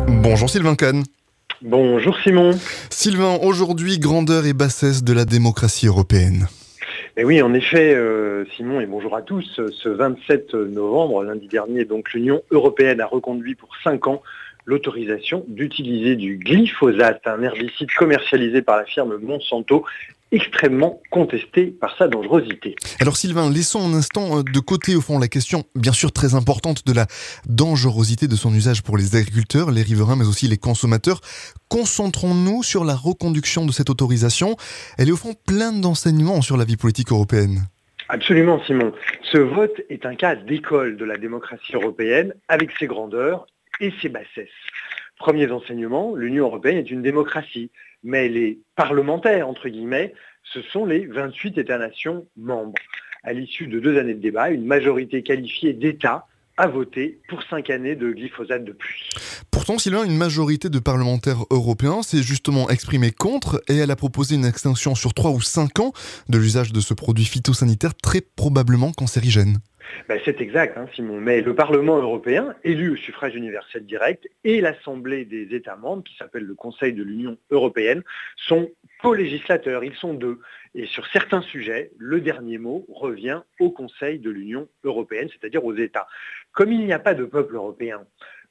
Bonjour Sylvain Kahn. Bonjour Simon. Sylvain, aujourd'hui, grandeur et bassesse de la démocratie européenne. Et oui, en effet, Simon, et bonjour à tous. Ce 27 novembre, lundi dernier, donc l'Union européenne a reconduit pour 5 ans l'autorisation d'utiliser du glyphosate, un herbicide commercialisé par la firme Monsanto, extrêmement contesté par sa dangerosité. Alors Sylvain, laissons un instant de côté au fond la question, bien sûr très importante, de la dangerosité de son usage pour les agriculteurs, les riverains, mais aussi les consommateurs. Concentrons-nous sur la reconduction de cette autorisation. Elle est au fond pleine d'enseignements sur la vie politique européenne. Absolument, Simon. Ce vote est un cas d'école de la démocratie européenne, avec ses grandeurs et ses bassesses. Premiers enseignements, l'Union européenne est une démocratie, mais les parlementaires, entre guillemets, ce sont les 28 États-nations membres. À l'issue de 2 années de débat, une majorité qualifiée d'États a voté pour 5 années de glyphosate de plus. Pourtant, Sylvain, une majorité de parlementaires européens s'est justement exprimée contre et elle a proposé une extension sur 3 ou 5 ans de l'usage de ce produit phytosanitaire très probablement cancérigène. C'est exact, Simon. Mais le Parlement européen, élu au suffrage universel direct, et l'Assemblée des États membres, qui s'appelle le Conseil de l'Union européenne, sont co-législateurs. Ils sont 2. Et sur certains sujets, le dernier mot revient au Conseil de l'Union européenne, c'est-à-dire aux États. Comme il n'y a pas de peuple européen,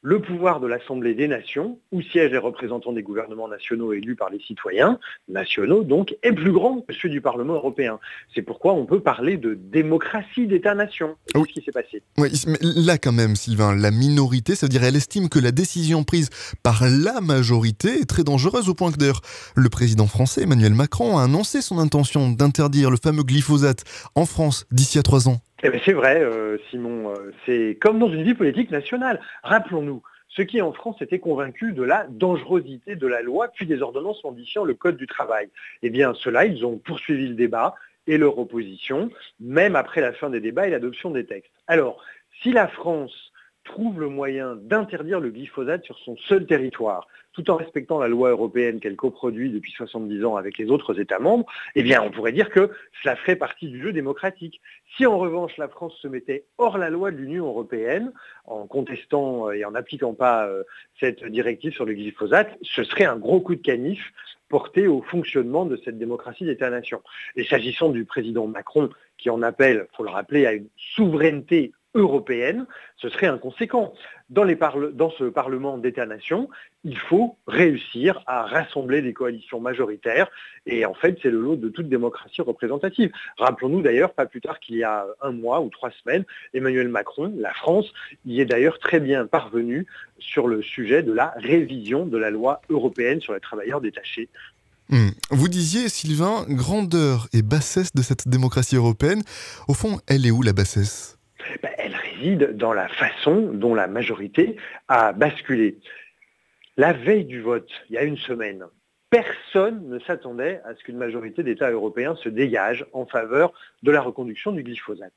le pouvoir de l'Assemblée des nations, où siègent les représentants des gouvernements nationaux élus par les citoyens nationaux, donc, est plus grand que celui du Parlement européen. C'est pourquoi on peut parler de démocratie d'État-nation. C'est ce qui s'est passé. Oui, mais là quand même, Sylvain, la minorité, ça veut dire elle estime que la décision prise par la majorité est très dangereuse, au point que d'ailleurs le président français Emmanuel Macron a annoncé son intention d'interdire le fameux glyphosate en France d'ici à 3 ans. C'est vrai, Simon, c'est comme dans une vie politique nationale. Rappelons-nous, ceux qui en France étaient convaincus de la dangerosité de la loi, puis des ordonnances modifiant le Code du travail. Eh bien, ceux-là, ils ont poursuivi le débat et leur opposition, même après la fin des débats et l'adoption des textes. Alors, si la France trouve le moyen d'interdire le glyphosate sur son seul territoire, tout en respectant la loi européenne qu'elle coproduit depuis 70 ans avec les autres États membres, eh bien on pourrait dire que cela ferait partie du jeu démocratique. Si en revanche la France se mettait hors la loi de l'Union européenne, en contestant et en n'appliquant pas cette directive sur le glyphosate, ce serait un gros coup de canif porté au fonctionnement de cette démocratie d'État-nation. Et s'agissant du président Macron, qui en appelle, il faut le rappeler, à une souveraineté européenne, ce serait inconséquent. Dans ce Parlement d'État-nation, il faut réussir à rassembler des coalitions majoritaires et en fait c'est le lot de toute démocratie représentative. Rappelons-nous d'ailleurs, pas plus tard qu'il y a 1 mois ou 3 semaines, Emmanuel Macron, la France, y est d'ailleurs très bien parvenu sur le sujet de la révision de la loi européenne sur les travailleurs détachés. Vous disiez, Sylvain, grandeur et bassesse de cette démocratie européenne. Au fond, elle est où la bassesse ? Elle réside dans la façon dont la majorité a basculé. La veille du vote, il y a 1 semaine, personne ne s'attendait à ce qu'une majorité d'États européens se dégage en faveur de la reconduction du glyphosate.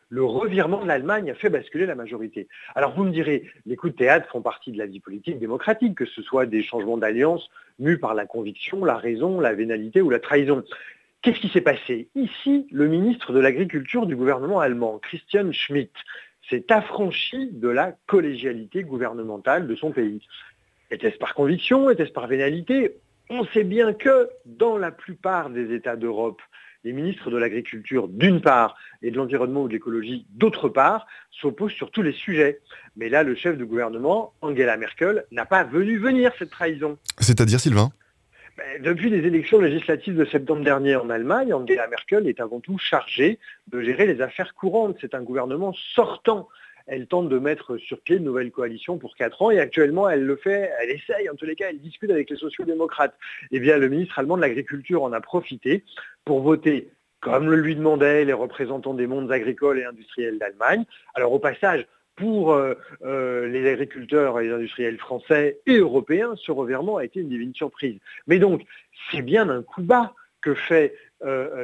Le revirement de l'Allemagne a fait basculer la majorité. Alors vous me direz, les coups de théâtre font partie de la vie politique démocratique, que ce soit des changements d'alliance mus par la conviction, la raison, la vénalité ou la trahison. Qu'est-ce qui s'est passé ? Ici, le ministre de l'Agriculture du gouvernement allemand, Christian Schmitt, s'est affranchi de la collégialité gouvernementale de son pays. Était-ce par conviction ? Était-ce par vénalité ? On sait bien que dans la plupart des États d'Europe, les ministres de l'Agriculture, d'une part, et de l'Environnement ou de l'Écologie, d'autre part, s'opposent sur tous les sujets. Mais là, le chef du gouvernement, Angela Merkel, n'a pas vu venir cette trahison. C'est-à-dire, Sylvain ? Depuis les élections législatives de septembre dernier en Allemagne, Angela Merkel est avant tout chargée de gérer les affaires courantes. C'est un gouvernement sortant. Elle tente de mettre sur pied une nouvelle coalition pour 4 ans et actuellement elle le fait, elle essaye, en tous les cas elle discute avec les sociaux-démocrates. Eh bien le ministre allemand de l'Agriculture en a profité pour voter, comme le lui demandaient les représentants des mondes agricoles et industriels d'Allemagne. Alors au passage, pour les agriculteurs et les industriels français et européens, ce revirement a été une divine surprise. Mais donc, c'est bien un coup bas que fait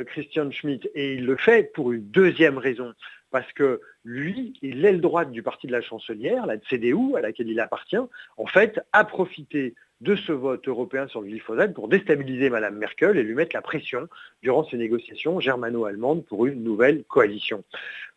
Christian Schmitt, et il le fait pour une deuxième raison. Parce que lui, l'aile droite du parti de la chancelière, la CDU, à laquelle il appartient, en fait, a profité de ce vote européen sur le glyphosate pour déstabiliser Mme Merkel et lui mettre la pression durant ces négociations germano-allemandes pour une nouvelle coalition.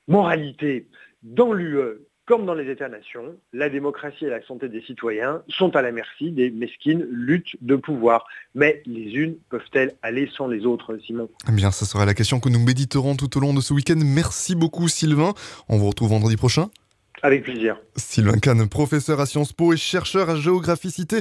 Moralité, dans l'UE, comme dans les États-nations, la démocratie et la santé des citoyens sont à la merci des mesquines luttes de pouvoir. Mais les unes peuvent-elles aller sans les autres, Simon ? Eh bien, ça sera la question que nous méditerons tout au long de ce week-end. Merci beaucoup, Sylvain. On vous retrouve vendredi prochain. Avec plaisir. Sylvain Kahn, professeur à Sciences Po et chercheur à Géographicité.